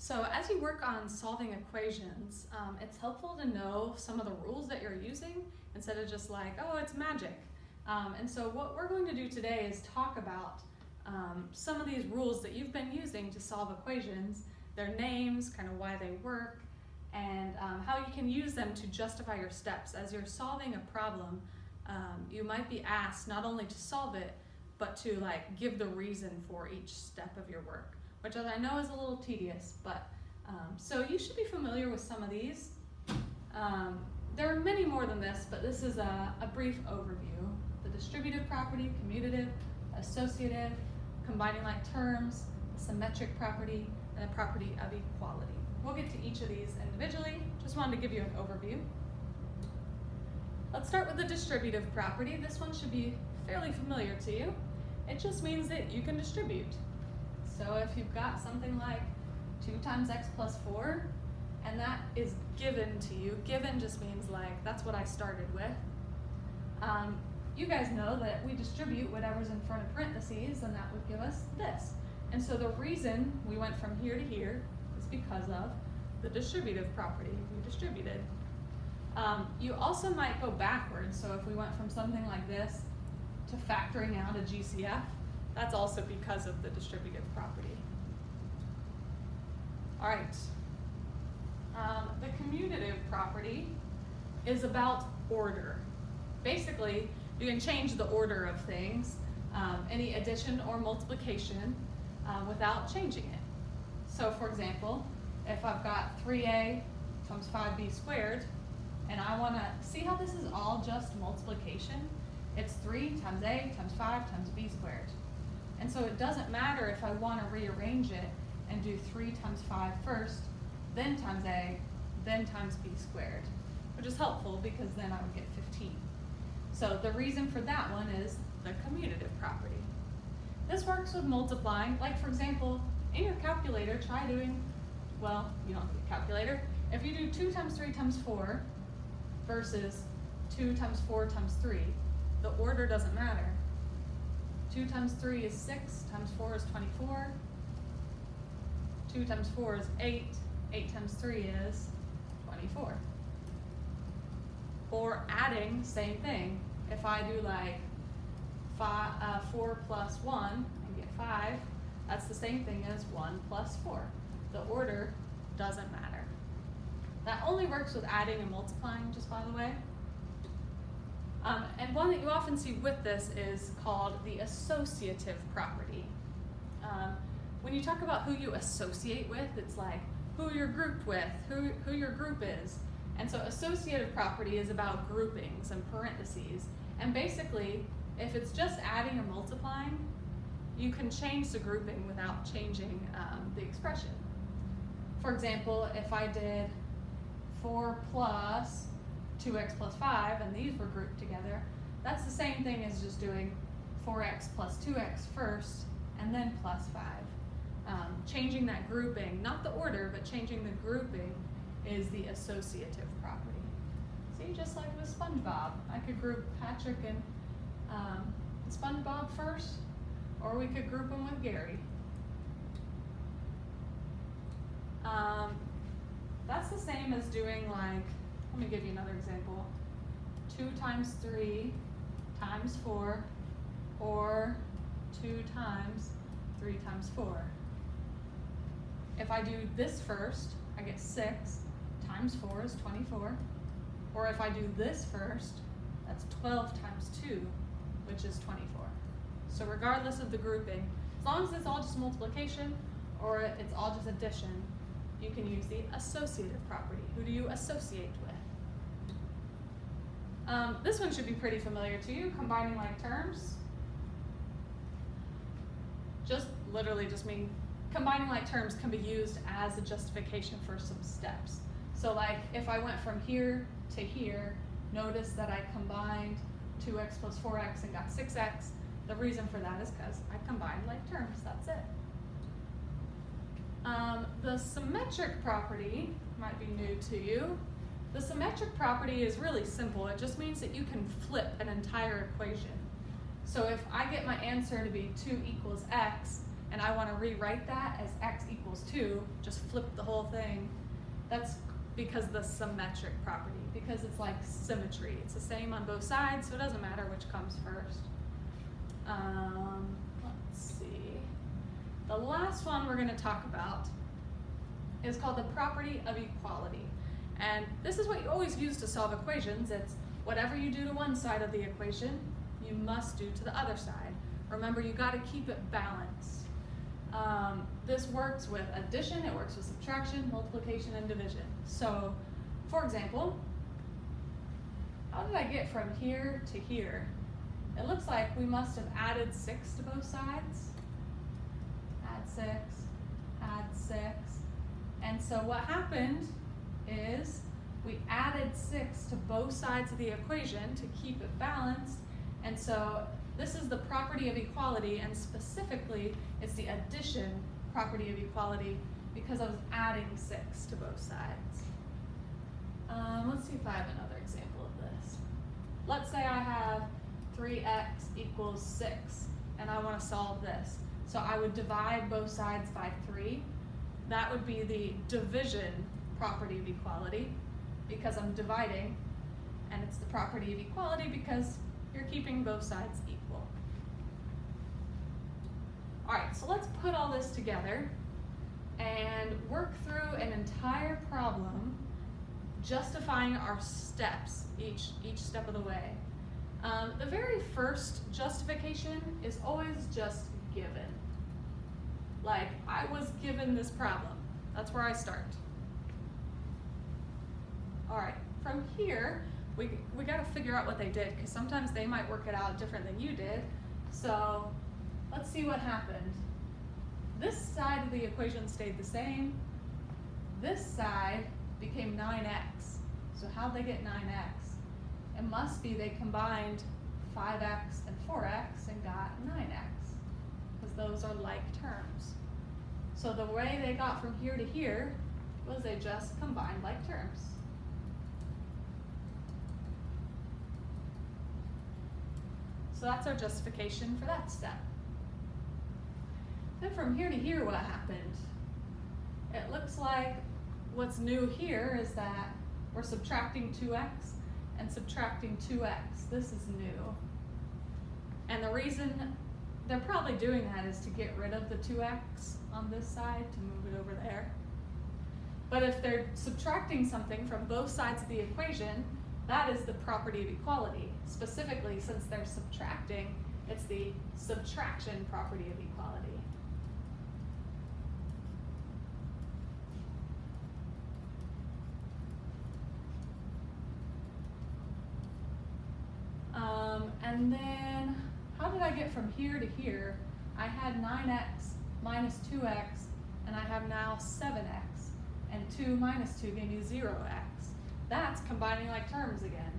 So as you work on solving equations, it's helpful to know some of the rules that you're using instead of just like, oh, it's magic. And so what we're going to do today is talk about some of these rules that you've been using to solve equations, their names, kind of why they work, and how you can use them to justify your steps. As you're solving a problem, you might be asked not only to solve it, but to give the reason for each step of your work, which I know is a little tedious, but so you should be familiar with some of these. There are many more than this, but this is a brief overview. The distributive property, commutative, associative, combining like terms, the symmetric property, and the property of equality. We'll get to each of these individually. Just wanted to give you an overview. Let's start with the distributive property. This one should be fairly familiar to you. It just means that you can distribute. So if you've got something like 2 times x plus 4, and that is given to you, given just means that's what I started with. You guys know that we distribute whatever's in front of parentheses, and that would give us this. And so the reason we went from here to here is because of the distributive property. We distributed. You also might go backwards, so if we went from something like this to factoring out a GCF, that's also because of the distributive property. All right. The commutative property is about order. Basically, you can change the order of things, any addition or multiplication, without changing it. So for example, if I've got 3a times 5b squared, and I want to see how this is all just multiplication, it's 3 times a times 5 times b squared. And so it doesn't matter if I want to rearrange it and do 3 times 5 first, then times a, then times b squared, which is helpful because then I would get 15. So the reason for that one is the commutative property. This works with multiplying. Like for example, in your calculator, try doing, well, you don't need a calculator. If you do 2 times 3 times 4 versus 2 times 4 times 3, the order doesn't matter. 2 times 3 is 6, times 4 is 24. 2 times 4 is 8, 8 times 3 is 24. Or adding, same thing. If I do 4 plus 1 and get 5, that's the same thing as 1 plus 4. The order doesn't matter. That only works with adding and multiplying, just by the way. And one that you often see with this is called the associative property. When you talk about who you associate with, it's like who you're grouped with, who your group is. And so associative property is about groupings and parentheses. And basically, if it's just adding or multiplying, you can change the grouping without changing the expression. For example, if I did 4 plus 2x plus 5, and these were grouped together, that's the same thing as just doing 4x plus 2x first, and then plus 5. Changing that grouping, not the order, but changing the grouping is the associative property. See, just like with SpongeBob, I could group Patrick and SpongeBob first, or we could group them with Gary. That's the same as doing let me give you another example. 2 times 3 times 4, or 2 times 3 times 4. If I do this first, I get 6 times 4 is 24. Or if I do this first, that's 12 times 2, which is 24. So regardless of the grouping, as long as it's all just multiplication or it's all just addition, you can use the associative property. Who do you associate with? This one should be pretty familiar to you, combining like terms. Literally just mean combining like terms can be used as a justification for some steps. So if I went from here to here, notice that I combined 2x plus 4x and got 6x. The reason for that is because I combined like terms, that's it. The symmetric property might be new to you. The symmetric property is really simple. It just means that you can flip an entire equation. So if I get my answer to be 2 equals x, and I want to rewrite that as x equals 2, just flip the whole thing, that's because the symmetric property, because it's like symmetry. It's the same on both sides, so it doesn't matter which comes first. Let's see. The last one we're going to talk about is called the property of equality. And this is what you always use to solve equations. It's whatever you do to one side of the equation, you must do to the other side. Remember, you got to keep it balanced. This works with addition, it works with subtraction, multiplication, and division. So, for example, how did I get from here to here? It looks like we must have added 6 to both sides. Add 6, add 6. And so what happened is we added 6 to both sides of the equation to keep it balanced. And so this is the property of equality, and specifically it's the addition property of equality because I was adding 6 to both sides. Let's see if I have another example of this. Let's say I have 3x equals 6 and I want to solve this. So I would divide both sides by 3. That would be the division property of equality because I'm dividing, and it's the property of equality because you're keeping both sides equal. All right, so let's put all this together and work through an entire problem justifying our steps each step of the way. The very first justification is always just given. Like, I was given this problem. That's where I start. All right, from here, we got to figure out what they did, because sometimes they might work it out different than you did. So let's see what happened. This side of the equation stayed the same. This side became 9x. So how'd they get 9x? It must be they combined 5x and 4x and got 9x, because those are like terms. So the way they got from here to here was they just combined like terms. So that's our justification for that step. Then from here to here, what happened? It looks like what's new here is that we're subtracting 2x and subtracting 2x. This is new. And the reason they're probably doing that is to get rid of the 2x on this side to move it over there. But if they're subtracting something from both sides of the equation, that is the property of equality. Specifically, since they're subtracting, it's the subtraction property of equality. And then, how did I get from here to here? I had 9x minus 2x, and I have now 7x. And 2 minus 2 gave me 0x. That's combining like terms again.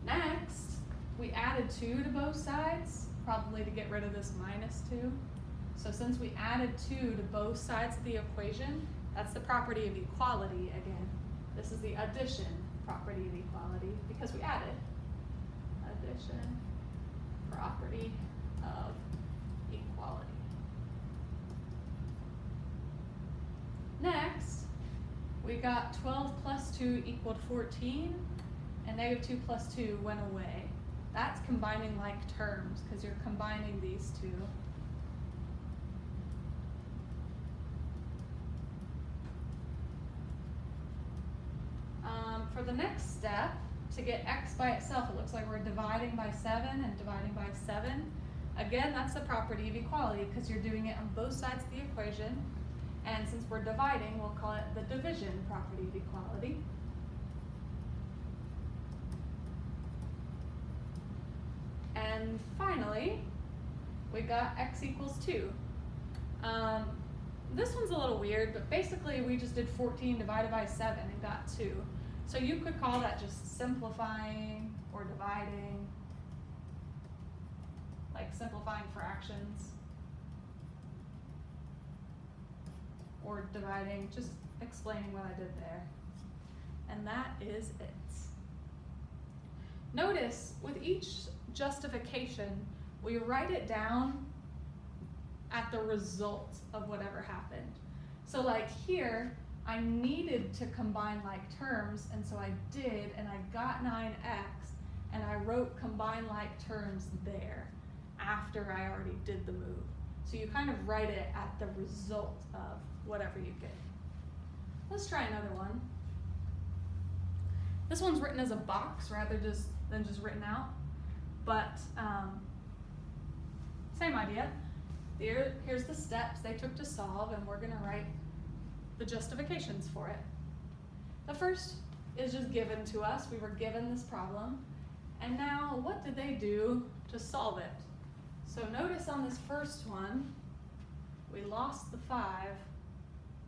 Next, we added 2 to both sides, probably to get rid of this minus 2. So since we added 2 to both sides of the equation, that's the property of equality again. This is the addition property of equality because we added. Addition property of equality. Next, we got 12 plus 2 equaled 14, and negative 2 plus 2 went away. That's combining like terms because you're combining these two. For the next step, to get x by itself, it looks like we're dividing by 7 and dividing by 7. Again, that's the property of equality because you're doing it on both sides of the equation. And since we're dividing, we'll call it the division property of equality. And finally, we got x equals 2. This one's a little weird, but basically we just did 14 divided by 7 and got 2. So you could call that just simplifying or dividing, like simplifying fractions, or dividing, just explaining what I did there. And that is it. Notice with each justification, we write it down at the result of whatever happened. So like here, I needed to combine like terms, and so I did, and I got 9x, and I wrote combine like terms there after I already did the move. So you kind of write it at the result of whatever you get. Let's try another one. This one's written as a box rather than just written out, but same idea. Here's the steps they took to solve, and we're gonna write the justifications for it. The first is just given to us. We were given this problem, and now what did they do to solve it? So notice on this first one, we lost the 5,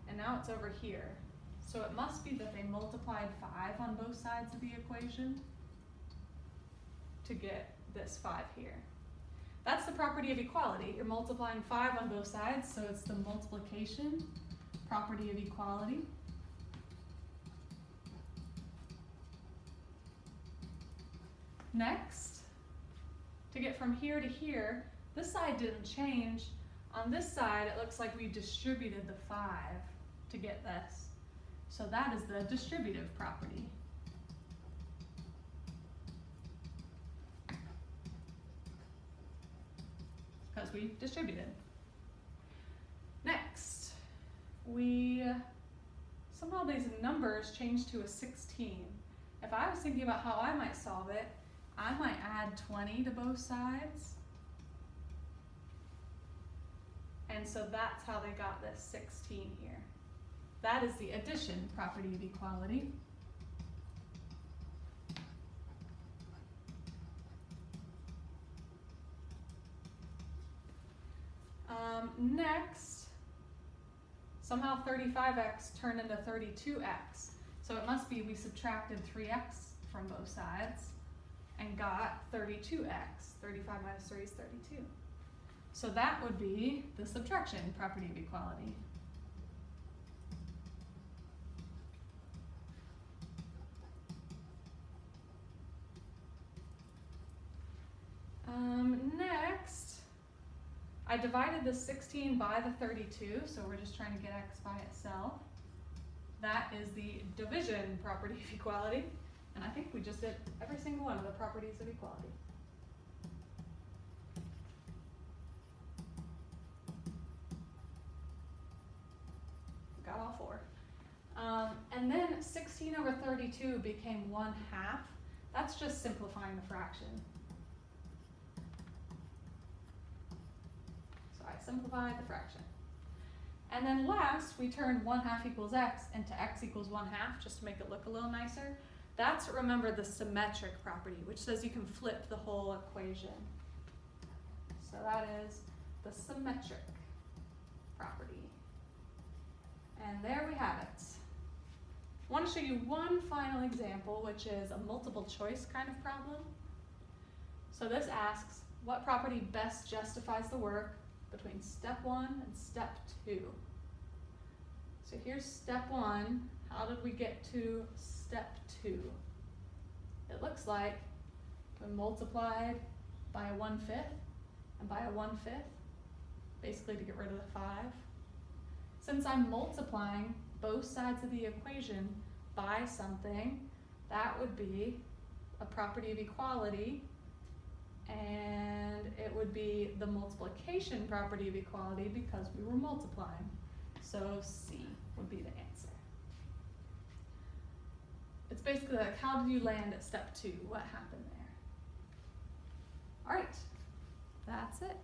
and now it's over here. So it must be that they multiplied 5 on both sides of the equation to get this 5 here. That's the property of equality. You're multiplying 5 on both sides, so it's the multiplication property of equality. Next, to get from here to here, this side didn't change. On this side, it looks like we distributed the 5 to get this. So that is the distributive property. Because we distributed. Next, somehow these numbers changed to a 16. If I was thinking about how I might solve it, I might add 20 to both sides. And so that's how they got this 16 here. That is the addition property of equality. Next, somehow 35x turned into 32x. So it must be we subtracted 3x from both sides and got 32x. 35 minus 3 is 32. So that would be the subtraction property of equality. Next, I divided the 16 by the 32, so we're just trying to get x by itself. That is the division property of equality, and I think we just did every single one of the properties of equality. Got all 4. And then 16 over 32 became 1/2. That's just simplifying the fraction. I simplified the fraction. And then last, we turned 1/2 equals x into x equals 1/2, just to make it look a little nicer. That's, remember, the symmetric property, which says you can flip the whole equation. So that is the symmetric property. And there we have it. I want to show you one final example, which is a multiple choice kind of problem. So this asks, what property best justifies the work between step 1 and step 2? So here's step 1. How did we get to step 2? It looks like we multiplied by a 1/5 and by a 1/5, basically to get rid of the 5. Since I'm multiplying both sides of the equation by something, that would be a property of equality, and it would be the multiplication property of equality because we were multiplying. So C would be the answer. It's basically like, how did you land at step 2? What happened there? All right, that's it.